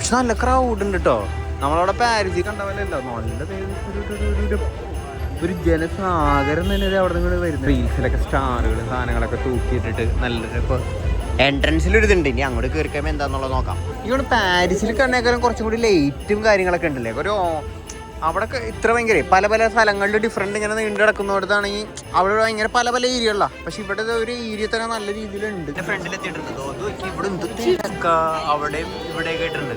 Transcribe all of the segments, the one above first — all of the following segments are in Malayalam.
പക്ഷെ നല്ല ക്രൗഡ് ഉണ്ട് കേട്ടോ. നമ്മളവിടെ പാരീസിൽ കണ്ട പോലെ അല്ല, നല്ല ഒരു ജനസാഗരം തന്നെ അവിടെ നിന്ന് വരുന്നത്. റീൽസിലൊക്കെ സ്റ്റാറുകൾ സാധനങ്ങളൊക്കെ തൂക്കിയിട്ടിട്ട് നല്ലൊരു ഇപ്പോൾ എൻട്രൻസിലൊരു ഇതുണ്ട്. ഇനി അങ്ങോട്ട് കയറി കഴിയുമ്പോൾ എന്താണെന്നുള്ളത് നോക്കാം. ഇവിടെ പാരീസിൽ കണ്ടേക്കാളും കുറച്ചും കൂടി ലൈറ്റും കാര്യങ്ങളൊക്കെ ഉണ്ടല്ലേ. ഒരു അവിടെ ഇത്ര ഭയങ്കര പല പല സ്ഥലങ്ങളിൽ ഡിഫറെൻറ്റ് ഇങ്ങനെ നീണ്ടു കിടക്കുന്നിടത്താണെങ്കിൽ അവിടെ ഭയങ്കര പല പല ഏരിയകളാണ്. പക്ഷെ ഇവിടെ ഒരു ഏരിയ തന്നെ നല്ല രീതിയിലുണ്ട്. എൻ്റെ ഫ്രണ്ടിലെത്തിയിട്ടുണ്ട്. ഇവിടെ എന്തൊക്കെ അവിടെയും ഇവിടെയൊക്കെ ആയിട്ടുണ്ട്.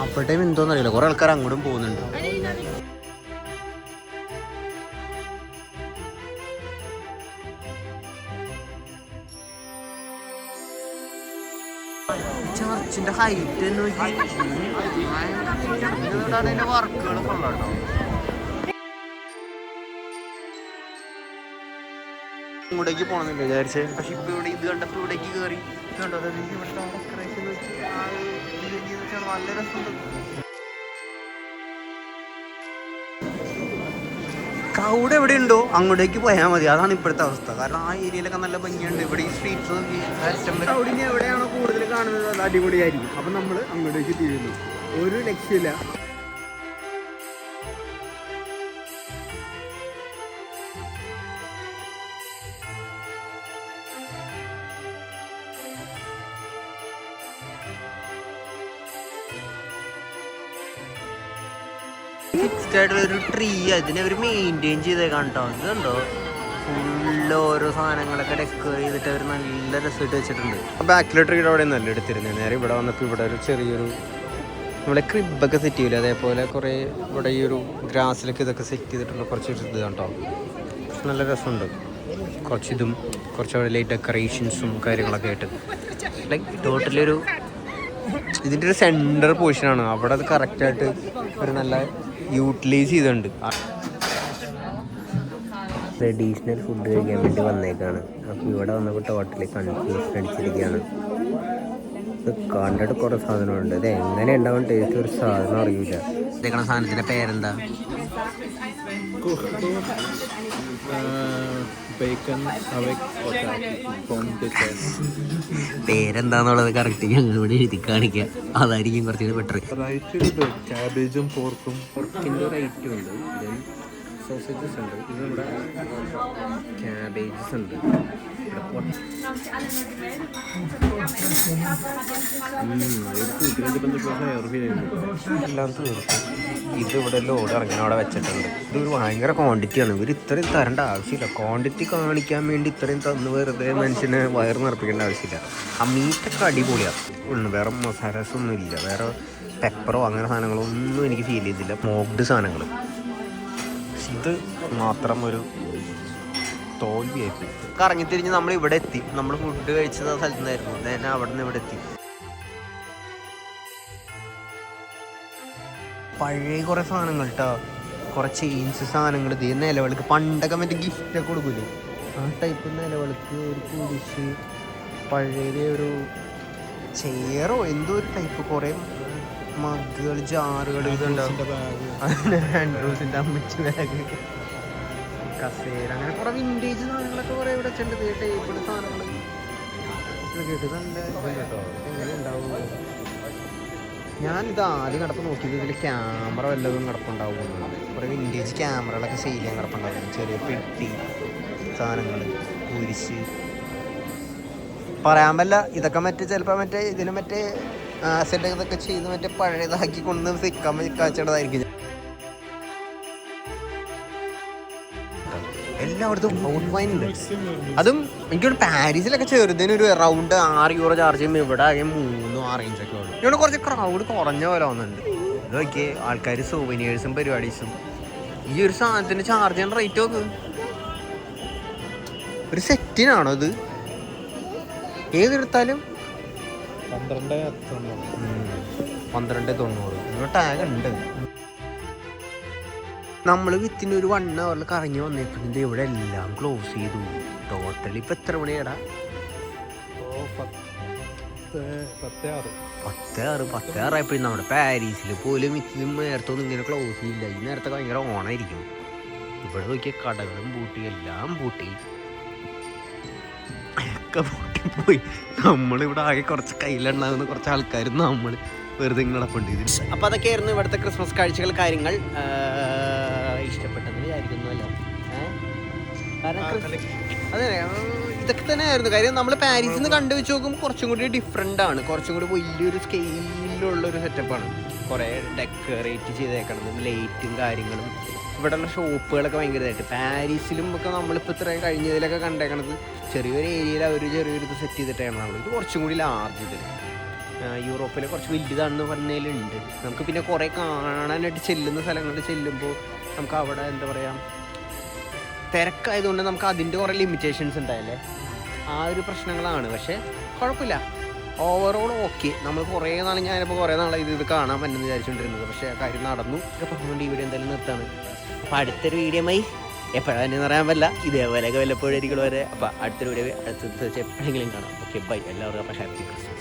അവിടെയും എന്തോന്നറിയില്ല, കുറേ ആൾക്കാർ അങ്ങോട്ടും പോകുന്നുണ്ട്. ചർച്ചിന്റെ ഹൈറ്റ് വർക്കുകളൊക്കെ ഉള്ളോ. ഇങ്ങോട്ടേക്ക് പോകണമെന്നില്ല വിചാരിച്ചേ, പക്ഷെ ഇപ്പൊ ഇവിടെ ഇത് കണ്ടപ്പോ ഇവിടേക്ക് കയറി കണ്ടോ. ഇവിടുത്തെ ഡെക്കറേഷൻ നല്ല രസമുണ്ട്. ക്രൗഡ് എവിടെ ഉണ്ടോ അങ്ങോട്ടേക്ക് പോയാൽ മതി. അതാണ് ഇപ്പോഴത്തെ അവസ്ഥ. കാരണം ആ ഏരിയയിലൊക്കെ നല്ല ഭംഗിയുണ്ട്. ഇവിടെ ഈ സ്ട്രീറ്റ്സ് ക്രൗഡിന് എവിടെയാണോ കൂടുതൽ കാണുന്നത് അത് അടിപൊളിയായിരിക്കും. അപ്പം നമ്മൾ അങ്ങോട്ടേക്ക് തിരിയുന്നു. ഒരു ലക്ഷ്യമില്ല. ഫിക്സ്ഡ് ആയിട്ടുള്ള ഒരു ട്രീ അതിനെ അവർ മെയിൻറ്റെയിൻ ചെയ്തേക്കാണ് കേട്ടോ. ഇത് കണ്ടോ, ഫുള്ള് ഓരോ സാധനങ്ങളൊക്കെ ഡെക്കറേറ്റ് ചെയ്തിട്ട് അവർ നല്ല രസമായിട്ട് വെച്ചിട്ടുണ്ട്. ബാക്കിലെ ട്രീയുടെ അവിടെ നല്ല എടുത്തിരുന്നത്. നേരെ ഇവിടെ വന്നപ്പോൾ ഇവിടെ ഒരു ചെറിയൊരു നമ്മളെ ക്രിബൊക്കെ സെറ്റ് ചെയ്യില്ല, അതേപോലെ കുറേ ഇവിടെ ഈ ഒരു ഗ്രാസിലൊക്കെ ഇതൊക്കെ സെറ്റ് ചെയ്തിട്ടുള്ള കുറച്ച് ഇത് കണ്ടോ. നല്ല രസമുണ്ട്. കുറച്ചിതും കുറച്ച് അവിടെ ലൈറ്റ് ഡെക്കറേഷൻസും കാര്യങ്ങളൊക്കെ ആയിട്ട് ലൈക്ക് ടോട്ടലൊരു ഇതിൻ്റെ ഒരു സെൻറ്റർ പൊസിഷനാണ്. അവിടെ അത് കറക്റ്റായിട്ട് ഒരു നല്ല യൂട്ടിലൈസ് ചെയ്തിട്ടുണ്ട്. ട്രഡീഷണൽ ഫുഡ് കഴിക്കാൻ വേണ്ടി വന്നേക്കാണ്. അപ്പോൾ ഇവിടെ വന്നപ്പോൾ ടോട്ടലി കൺഫ്യൂഷൻ അടിച്ചിരിക്കുകയാണ്. ഇത് കണ്ടിട്ട് കുറേ സാധനമുണ്ട്. ഇത് എങ്ങനെ ഉണ്ടാവും ടേസ്റ്റ് ഒരു സാധനം അറിയില്ല. ഇതേക്കണ സാധനത്തിൻ്റെ പേരെന്താ? പേരെന്താന്നുള്ളത് കറക്റ്റ് ഞങ്ങൾ ഇവിടെ എഴുതി കാണിക്കുക. അതായിരിക്കും കുറച്ചുകൂടി ബെറ്റർ. ക്യാബേജും പോർക്കും പോർക്കിൻ്റെ റൈറ്റും ഉണ്ട്. സോസേജസ് ഉണ്ട്. ഇത് നമ്മുടെ ക്യാബേജസ് ഉണ്ട്. എല്ലാം തീർക്കും. ഇത് ഇവിടെ ലോഡ് ഇറങ്ങി അവിടെ വെച്ചിട്ടുണ്ട്. ഇതൊരു ഭയങ്കര ക്വാണ്ടിറ്റിയാണ്. ഇവർ ഇത്രയും തരേണ്ട ആവശ്യമില്ല. ക്വാണ്ടിറ്റി കാണിക്കാൻ വേണ്ടി ഇത്രയും തന്ന് വെറുതെ മനുഷ്യന് വയറ് നിറപ്പിക്കേണ്ട ആവശ്യമില്ല. ആ മീറ്റൊക്കെ അടിപൊളിയാണ്. വേറെ മസാലാസൊന്നും ഇല്ല, വേറെ പെപ്പറോ അങ്ങനെ സാധനങ്ങളോ ഒന്നും എനിക്ക് ഫീൽ ചെയ്തില്ല. മോക്ഡ് സാധനങ്ങൾ. ഇത് മാത്രം ഒരു തോൽവിയായിട്ട് കറങ്ങിത്തിരിഞ്ഞ് നമ്മൾ ഇവിടെ എത്തി. നമ്മൾ ഫുഡ് കഴിച്ചത് ആ സ്ഥലത്ത് നിന്നായിരുന്നു. ഞാൻ അവിടെ നിന്ന് ഇവിടെ എത്തി. പഴയ കുറേ സാധനങ്ങൾ കേട്ടോ, കുറേ ചെയിൻസ് സാധനങ്ങൾ. ഇത് നിലവിളക്ക് പണ്ടൊക്കെ മറ്റേ ഗിഫ്റ്റൊക്കെ കൊടുക്കൂലേ, ആ ടൈപ്പ് നിലവിളക്ക്, ഒരു കുരിശ്, പഴയ ഒരു ചെയറോ എന്തോ ഒരു ടൈപ്പ്, കുറേ മഗ്ഗുകൾ, ജാറുകൾ, ഇതുണ്ടാവും. ആൻഡ്രൂസിൻ്റെ അമ്മച്ചി ബാഗ്, കസേര, അങ്ങനെ കുറേ വിൻറ്റേജ് സാധനങ്ങളൊക്കെ കുറേ ഇവിടെ വെച്ചിട്ടുണ്ട്. ടേബിൾ സാധനങ്ങൾ കേട്ട് നല്ല കേട്ടോ. എങ്ങനെ ഉണ്ടാവും? ഞാനിത് ആദ്യം കിടപ്പ് നോക്കിയത് ഇതിൽ ക്യാമറ വല്ലതും കിടപ്പുണ്ടാവുമെന്നാണ്. കുറേ വിൻറ്റേജ് ക്യാമറകളൊക്കെ സെയിൽ ചെയ്യാൻ കിടപ്പുണ്ടാവും. ചെറിയ പെട്ടി സാധനങ്ങൾ, കുരിശ്, പറയാൻ പറ്റില്ല. ഇതൊക്കെ മറ്റേ ചിലപ്പോൾ മറ്റേ ഇതിന് മറ്റേ ആസിഡ് ഇതൊക്കെ ചെയ്ത് മറ്റേ പഴയതാക്കി കൊണ്ട് സിക്കാൻ കാച്ചേണ്ടതായിരിക്കും. എല്ലായിടത്തും ഔട്ട് വൈൻ ഉണ്ട്. അതും എനിക്കൊരു പാരീസിലൊക്കെ ചെറുതിനൊരു അറൗണ്ട് €6 ചാർജ് ചെയ്യുമ്പോൾ ഇവിടെ ആകെ 3-6 ഇഞ്ചൊക്കെ ഉള്ളൂ. ഇവിടെ കുറച്ച് ക്രൗഡ് കുറഞ്ഞ പോലെ വന്നിട്ടുണ്ട്. ഇത് നോക്കിയേ, ആൾക്കാർ സോവനിയേഴ്സും പരിപാടീസും. ഈ ഒരു സാധനത്തിന് ചാർജ് ചെയ്യുന്ന റേറ്റ് നോക്ക്. ഒരു സെറ്റിനാണോ ഇത്? ഏതെടുത്താലും 1290. ഇവിടെ ടാഗ് ഉണ്ട്. നമ്മൾ വിത്തിൻ്റെ ഒരു 1 hour കറങ്ങി വന്നേക്കുന്നത് ഇവിടെ എല്ലാം ക്ലോസ് ചെയ്തു. ടോട്ടലി ഇപ്പം എത്ര മണിയാടാ? 10:06 ആയപ്പോഴും നമ്മുടെ പാരീസിൽ പോലും ഇതും നേരത്തൊന്നും ഇങ്ങനെ ക്ലോസ് ചെയ്യില്ല. ഈ നേരത്തെ ഭയങ്കര ഓണായിരിക്കും. ഇവിടെ നോക്കിയ കടകളും പൂട്ടി, എല്ലാം പൂട്ടി, ഒക്കെ പൂട്ടിപ്പോയി. നമ്മളിവിടെ ആകെ കുറച്ച് കയ്യിലുണ്ടാകുന്ന കുറച്ച് ആൾക്കാരും നമ്മൾ വെറുതെ ഇങ്ങനെ നടപ്പുണ്ട് ഇത്. അപ്പോൾ അതൊക്കെയായിരുന്നു ഇവിടുത്തെ ക്രിസ്മസ് കാഴ്ചകൾ, കാര്യങ്ങൾ. ഇഷ്ടപ്പെട്ടെന്ന് വിചാരിക്കുന്നുവല്ലോ. കാരണം അതെ, ഇതൊക്കെ തന്നെയായിരുന്നു കാര്യം. നമ്മൾ പാരീസിൽ നിന്ന് കണ്ടു വെച്ച് നോക്കുമ്പോൾ കുറച്ചും കൂടി ഡിഫറെൻ്റ് ആണ്, കുറച്ചും കൂടി വലിയൊരു സ്കെയിലുള്ളൊരു സെറ്റപ്പാണ്. കുറേ ഡെക്കറേറ്റ് ചെയ്തേക്കണതും ലൈറ്റും കാര്യങ്ങളും. ഇവിടെയുള്ള ഷോപ്പുകളൊക്കെ ഭയങ്കരമായിട്ട്. പാരീസിലും ഒക്കെ നമ്മളിപ്പോൾ ഇത്രയും കഴിഞ്ഞതിലൊക്കെ കണ്ടേക്കണത് ചെറിയൊരു ഏരിയയിൽ അവർ ചെറിയൊരു ഇത് സെറ്റ് ചെയ്തിട്ടാണ്. നമ്മൾ ഇത് കുറച്ചും കൂടി ലാർജ് ഇതിൽ യൂറോപ്പിലെ കുറച്ച് വലുതാണെന്ന് പറഞ്ഞതിലുണ്ട്. നമുക്ക് പിന്നെ കുറേ കാണാനായിട്ട് ചെല്ലുന്ന സ്ഥലങ്ങളിൽ ചെല്ലുമ്പോൾ നമുക്ക് അവിടെ എന്താ പറയുക, തിരക്കായതുകൊണ്ട് നമുക്ക് അതിൻ്റെ കുറേ ലിമിറ്റേഷൻസ് ഉണ്ടായല്ലേ, ആ ഒരു പ്രശ്നങ്ങളാണ്. പക്ഷേ കുഴപ്പമില്ല, ഓവറോൾ ഓക്കെ. നമ്മൾ കുറേ നാൾ, ഞാനിപ്പോൾ കുറേ നാളെ ഇത് കാണാൻ പറ്റുമെന്ന് വിചാരിച്ചുകൊണ്ടിരുന്നത്, പക്ഷേ ആ കാര്യം നടന്നു. ഇതൊക്കെ പറഞ്ഞുകൊണ്ട് ഈ വീഡിയോ എന്തായാലും നിർത്താണ്. അപ്പോൾ അടുത്തൊരു വീഡിയോമായി എപ്പോഴാണ് തന്നെ പറയാൻ പറ്റില്ല, ഇതേപോലെയൊക്കെ വല്ലപ്പോഴായിരിക്കും വരെ. അപ്പോൾ അടുത്തൊരു വീഡിയോ അടുത്ത എപ്പോഴെങ്കിലും കാണാം. Okay, bye. എല്ലാവർക്കും അപ്പോൾ ഹാപ്പി ക്രിസ്മസ്.